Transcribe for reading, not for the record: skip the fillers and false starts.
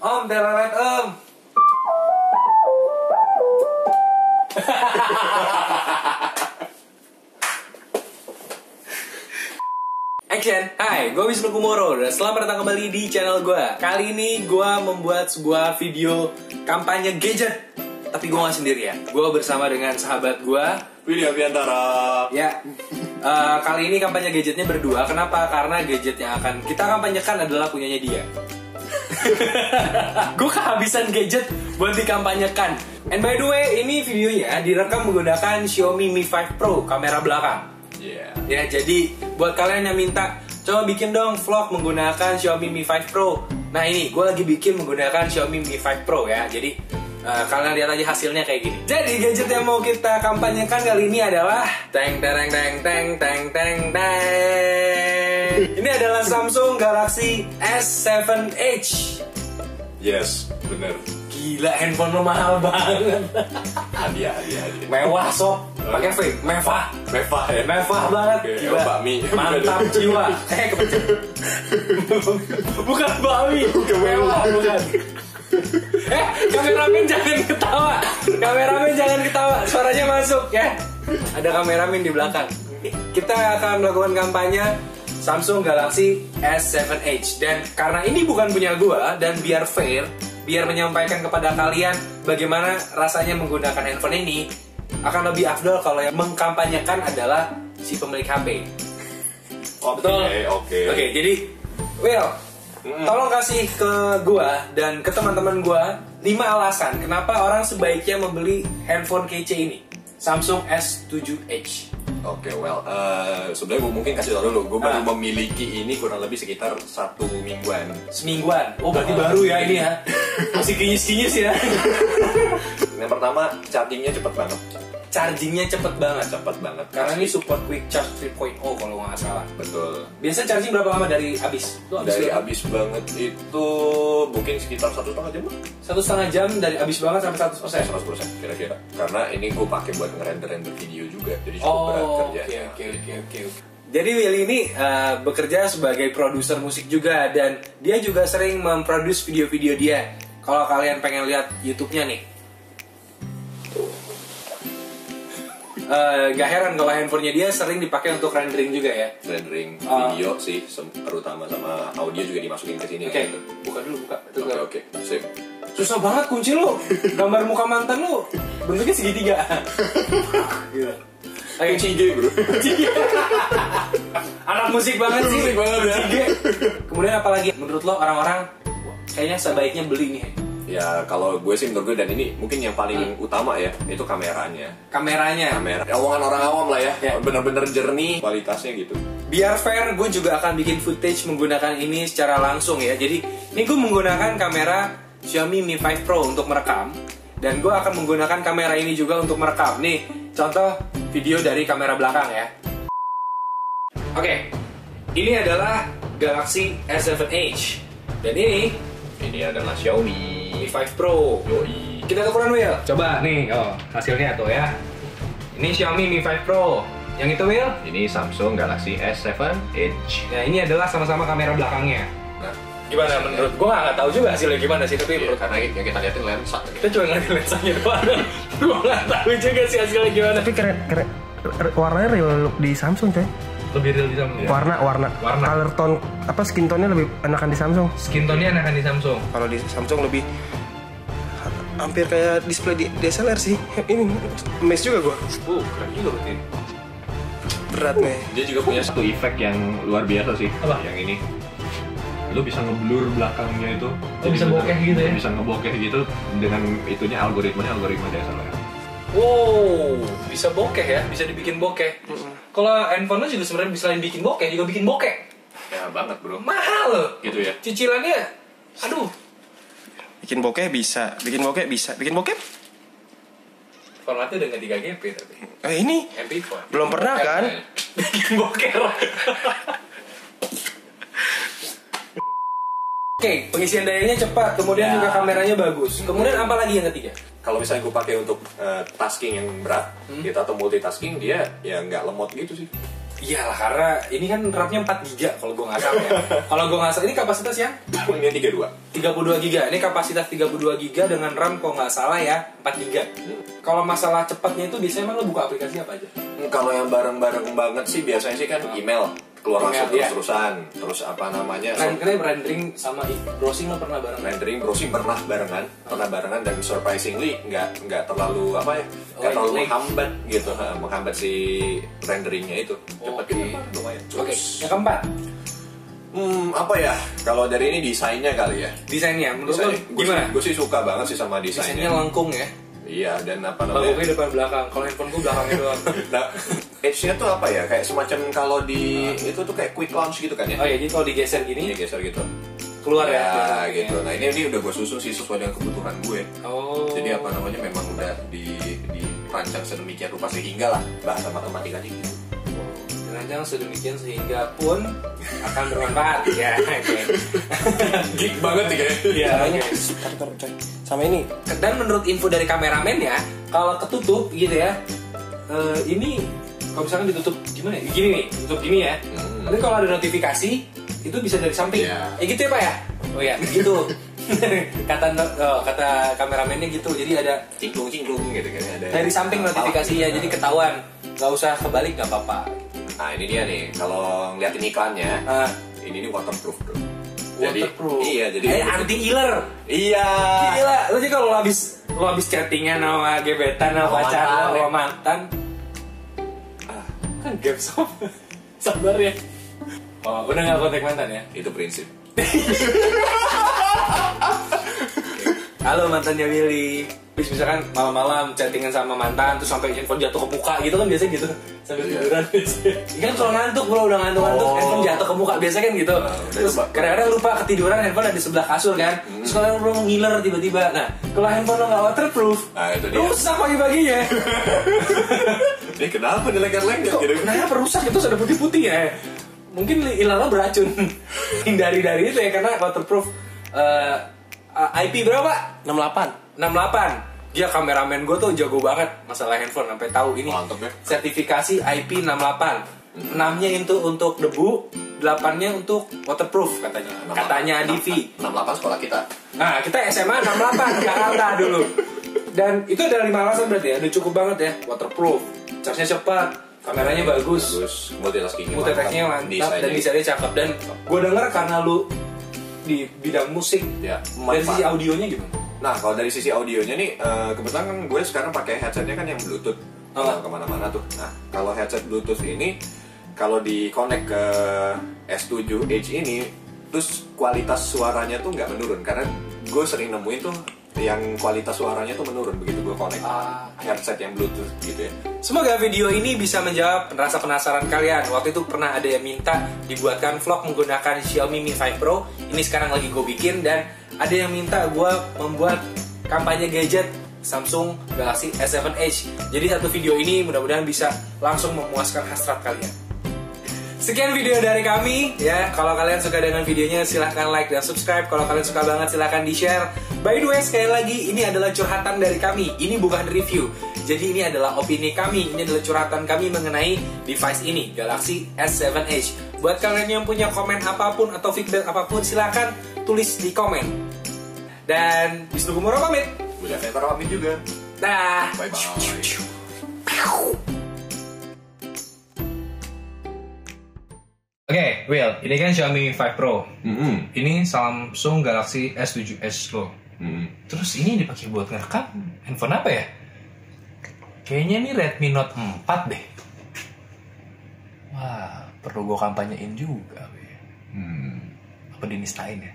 Om, telolet om. Action. Hai, gue Wisnu Kumoro dan selamat datang kembali di channel gue. Kali ini gue membuat sebuah video kampanye gadget. Tapi gue gak sendirian. Gue bersama dengan sahabat gue, Willy Abiantara. ya. Kali ini kampanye gadgetnya berdua. Kenapa? Karena gadget yang akan kita kampanyekan adalah punyanya dia. Gue kehabisan gadget buat dikampanyekan. And by the way, ini videonya direkam menggunakan Xiaomi Mi 5 Pro kamera belakang. Ya, jadi buat kalian yang minta, coba bikin dong vlog menggunakan Xiaomi Mi 5 Pro. Nah ini, gue lagi bikin menggunakan Xiaomi Mi 5 Pro ya. Jadi kalian lihat aja hasilnya kayak gini. Jadi gadget yang mau kita kampanyekan kali ini adalah teng teng teng teng teng teng teng. Ini adalah Samsung Galaxy S7 Edge. Yes, bener. Gila, handphone lo mahal banget. Hadiah. Mewah sob. Pakai V, mewah. Mewah ya. Mewah banget. Oke, Gila. bakmi. Mantap jiwa. Kepencet. Bukan bakmi. Mewah, bukan. Kameramen jangan ketawa. Kameramen jangan ketawa. Suaranya masuk ya. Ada kameramen di belakang. Kita akan melakukan kampanye Samsung Galaxy S7 Edge. Dan karena ini bukan punya gua dan biar fair, biar menyampaikan kepada kalian bagaimana rasanya menggunakan handphone ini, akan lebih afdol kalau yang mengkampanyekan adalah si pemilik HP. Betul? Oke, jadi Will, tolong kasih ke gua dan ke teman-teman gua 5 alasan kenapa orang sebaiknya membeli handphone kece ini, Samsung S7 Edge. Oke, sebenarnya gue mungkin kasih tau dulu. Gue baru memiliki ini kurang lebih sekitar 1 mingguan. Semingguan? Oh berarti baru ya ini ya. Masih kinyis-kinyis ya. Yang pertama, chargingnya cepet banget. Chargingnya cepet banget. Karena ini support Quick Charge 3.0 kalau nggak salah. Betul. Biasa charging berapa lama dari habis? Dari habis banget itu mungkin sekitar 1,5 jam. 1,5 jam dari habis banget sampai 100%. 100% kira-kira. Karena ini gue pakai buat ngerender video juga, jadi cukup berat kerjanya. Oke. Jadi Will ini bekerja sebagai produser musik juga dan dia juga sering memproduce video-video dia. Kalau kalian pengen lihat YouTube-nya nih, gak heran kalau handphonenya dia sering dipakai untuk rendering juga ya. Rendering video sih, terutama sama audio juga dimasukin ke sini. Oke, buka dulu. Oke. Sip. Susah banget kunci lo. Gambar muka mantan lo bentuknya segitiga. Gila. Kunci G bro. Anak musik banget sih. Musik banget ya. Kemudian apalagi menurut lo orang-orang kayaknya sebaiknya beli nih? Ya kalau gue sih menurut gue, dan ini mungkin yang paling utama ya, itu kameranya. Kamera. Omongan orang awam lah ya. Bener-bener jernih kualitasnya gitu. Biar fair, gue juga akan bikin footage menggunakan ini secara langsung ya. Jadi ini gue menggunakan kamera Xiaomi Mi 5 Pro untuk merekam, dan gue akan menggunakan kamera ini juga untuk merekam. Nih contoh video dari kamera belakang ya. Oke, ini adalah Galaxy S7 Edge, dan ini adalah Xiaomi Mi 5 Pro. Yoi. Kita tukeran Will. Coba nih, hasilnya tuh ya. Ini Xiaomi Mi 5 Pro. Yang itu Will? Ini Samsung Galaxy S7 Edge. Nah ini adalah sama-sama kamera belakangnya. Nah, Gimana menurut? Gue nggak tahu juga hasilnya gimana sih, tapi iya, karena yang kita liatin lensa. kita cuma ngeliatin lensanya doang. Gue nggak tahu juga sih hasilnya gimana. Tapi keren, warnanya real look di Samsung coy. Lebih real di Samsung. Warna. Color tone skin tone-nya lebih enakan di Samsung. Skin tone-nya enakan di Samsung. Kalau di Samsung lebih hampir kayak display di DSLR sih. Ini mes juga gua. Keren juga berarti. Berat nih. Dia juga punya satu efek yang luar biasa sih. Apa? Yang ini. Lo bisa ngeblur belakangnya itu. Oh, bisa bokeh gitu ya? Bisa ngebokeh gitu dengan itunya algoritma DSLR. Wow, bisa bokeh ya? Bisa dibikin bokeh. Kalau handphone lo juga sebenarnya bisa bikin bokeh, juga bikin bokeh. Ya banget bro. Mahal loh. Gitu ya. Cicilannya, aduh. Bikin bokeh bisa. Bikin bokeh? Formatnya udah nggak 3GP tapi. Ini MP4. belum pernah kan? Bikin bokeh. Oke, pengisian dayanya cepat, kemudian juga kameranya bagus. Kemudian apa lagi yang ketiga? Kalau misalnya gue pakai untuk tasking yang berat, gitu, atau multitasking, dia ya nggak lemot gitu sih. Iyalah, karena ini kan RAM-nya 4 GB kalau gue nggak salah ya. Kalau gue nggak salah, ini kapasitas yang Ini 32. 32 GB. Ini kapasitas 32 GB dengan RAM kalau nggak salah ya 4 GB. Kalau masalah cepatnya itu biasanya emang lo buka aplikasi apa aja? Kalau yang bareng-bareng banget sih biasanya sih kan email keluar masuk Email, iya. terus-terusan. Terus apa namanya? Karena rendering sama browsing lo pernah bareng? Rendering browsing pernah barengan dan surprisingly nggak terlalu apa ya, nggak Oh, terlalu ini. menghambat gitu, menghambat si renderingnya itu. Cepat Oke. gitu, lumayan. Oke, yang keempat, Apa ya? Kalau dari ini desainnya kali ya. desainnya. Menurut lo gimana? Gue sih suka banget sih sama Desainnya desainnya. lengkung ya. Iya, dan apa namanya? Bagusnya depan belakang. Kalau handphone gue belakangnya doang. Nah, edge-nya tuh apa ya? Kayak semacam kalau di itu tuh kayak quick launch gitu kan ya? Oh ya, jadi kalau digeser gini Ini geser gitu. keluar ya. Ya, gitu. Nah, ini udah gue susun sih sesuai dengan kebutuhan gue. Oh. Jadi apa namanya memang udah dirancang sedemikian rupa sehingga lah bahasa matematikanya gitu. Dirancang sedemikian sehingga pun akan bermanfaat. Ya, oke. Geek banget nih kayaknya. Iya, Sama ini, oke. taruh, coy. Sama ini, Dan menurut info dari kameramen ya, kalau ketutup gitu ya, ini kalau misalkan ditutup gimana ya? Gini nih, tutup gini ya. Nanti kalau ada notifikasi itu bisa dari samping. Iya. Gitu ya Pak ya? Oh ya, gitu. kata kameramennya gitu. Jadi ada Cingklung gitu kan ada. dari samping notifikasinya, jadi ketahuan. Gak usah kebalik, gak apa-apa. Nah, ini dia nih. Kalau ngeliatin iklannya, Ah, ini waterproof, Bro. waterproof. Iya, jadi anti iler. Iya. Gila, lu sih kalau lo habis chattingan sama gebetan sama Sama pacar mantan, lo ya. sama mantan. Kan game sabar ya. Oh, udah gak kontak mantan ya? Itu prinsip. Halo mantannya Willy. Terus misalkan malam-malam chattingan sama mantan terus sampai handphone jatuh ke muka gitu kan biasa gitu. Sambil Iya. tiduran biasanya. Kan kalau ngantuk bro, udah ngantuk-ngantuk Oh. handphone jatuh ke muka biasa kan gitu. Udah Terus coba. kadang-kadang lupa ketiduran handphone ada di sebelah kasur kan. Terus kalau bro ngiler tiba-tiba. Nah, kalau handphone lo nggak waterproof, Nah, itu dia. rusak pagi-paginya. Ini kenapa nih lengket-lengket Kok gitu? kenapa rusak itu ada putih-putih ya? Mungkin ilalnya beracun. Hindari dari itu ya karena waterproof. IP berapa? 68. 68. Dia kameramen gue tuh jago banget masalah handphone sampai tahu ini. Mantep ya. Sertifikasi IP 68. 6-nya itu untuk debu, 8-nya untuk waterproof katanya. Katanya Divi. 68 sekolah kita. Nah, kita SMA 68 Jakarta dulu. Dan itu ada 5 alasan berarti ya. Udah cukup banget ya. Waterproof, charge-nya cepat, kameranya bagus, Multitasking-nya multitaskingnya mantap, dan desainnya cakep. Dan gue denger karena lu di bidang musik, Ya, dari sisi manfaat. audionya gimana? Nah, kalau dari sisi audionya nih, kebetulan kan gue sekarang pakai headsetnya kan yang Bluetooth. Kemana-mana tuh. Nah, kalau headset Bluetooth ini, kalau di-connect ke S7 Edge ini, terus kualitas suaranya tuh nggak menurun. Karena gue sering nemuin tuh yang kualitas suaranya tuh menurun begitu gue connect headset yang Bluetooth gitu ya. Semoga video ini bisa menjawab rasa penasaran kalian. Waktu itu pernah ada yang minta dibuatkan vlog menggunakan Xiaomi Mi 5 Pro. Ini sekarang lagi gue bikin. Dan ada yang minta gue membuat kampanye gadget Samsung Galaxy S7 Edge. Jadi satu video ini mudah-mudahan bisa langsung memuaskan hasrat kalian. Sekian video dari kami ya. Kalau kalian suka dengan videonya silahkan like dan subscribe. Kalau kalian suka banget silahkan di share. By the way sekali lagi ini adalah curhatan dari kami. Ini bukan review. Jadi ini adalah opini kami. Ini adalah curhatan kami mengenai device ini, Galaxy S7 Edge. Buat kalian yang punya komen apapun atau feedback apapun silahkan tulis di komen. Dan Wisnu Kumoro pamit. Udah saya pamit juga. Dah. Bye-bye. Oke, Will, ini kan Xiaomi 5 Pro. Mm-hmm. Ini Samsung Galaxy S7 Edge lo. Terus ini dipakai buat ngerekam handphone apa ya? Kayaknya ini Redmi Note 4 deh. Wah, perlu gue kampanyein juga. Apa dinistain ya?